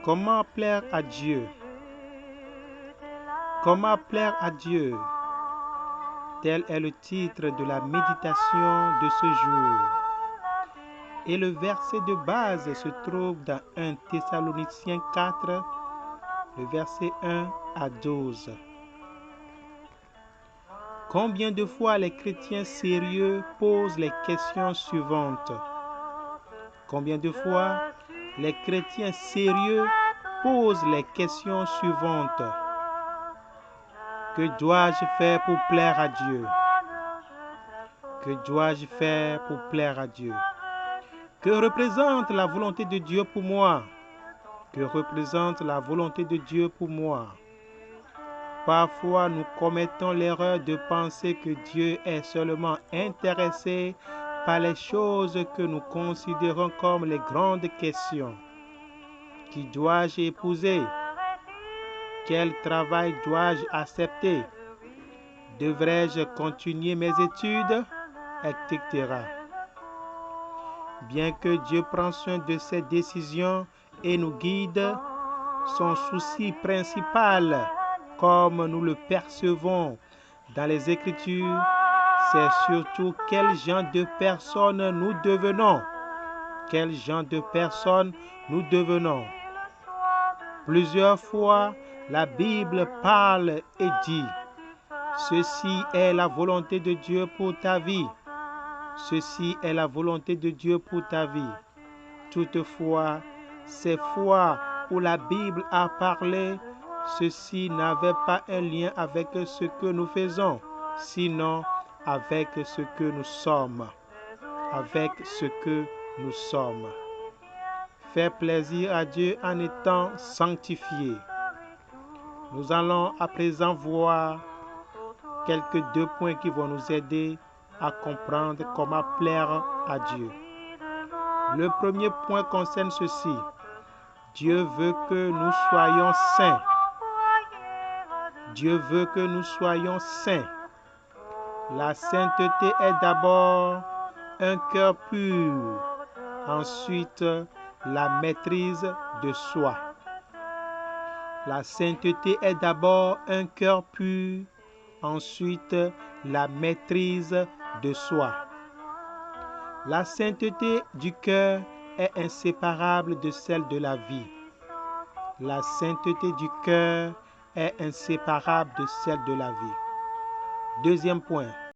Comment plaire à Dieu? Comment plaire à Dieu? Tel est le titre de la méditation de ce jour. Et le verset de base se trouve dans 1 Thessaloniciens 4, le verset 1 à 12. Combien de fois les chrétiens sérieux posent les questions suivantes? Combien de fois les chrétiens sérieux posent les questions suivantes? Que dois-je faire pour plaire à Dieu? Que dois-je faire pour plaire à Dieu? Que représente la volonté de Dieu pour moi? Que représente la volonté de Dieu pour moi? Parfois, nous commettons l'erreur de penser que Dieu est seulement intéressé par les choses que nous considérons comme les grandes questions. Qui dois-je épouser? Quel travail dois-je accepter? Devrais-je continuer mes études? Etc. Bien que Dieu prenne soin de ses décisions et nous guide, son souci principal, comme nous le percevons dans les Écritures, c'est surtout quel genre de personnes nous devenons. Quel genre de personnes nous devenons. Plusieurs fois, la Bible parle et dit: ceci est la volonté de Dieu pour ta vie. Ceci est la volonté de Dieu pour ta vie. Toutefois, ces fois où la Bible a parlé, ceci n'avait pas un lien avec ce que nous faisons, sinon avec ce que nous sommes. Avec ce que nous sommes. Faire plaisir à Dieu en étant sanctifié. Nous allons à présent voir quelques 2 points qui vont nous aider à comprendre comment plaire à Dieu. Le premier point concerne ceci. Dieu veut que nous soyons saints. Dieu veut que nous soyons saints. La sainteté est d'abord un cœur pur. Ensuite, la maîtrise de soi. La sainteté est d'abord un cœur pur. Ensuite, la maîtrise de soi. La sainteté du cœur est inséparable de celle de la vie. La sainteté du cœur est inséparable de celle de la vie. Deuxième point.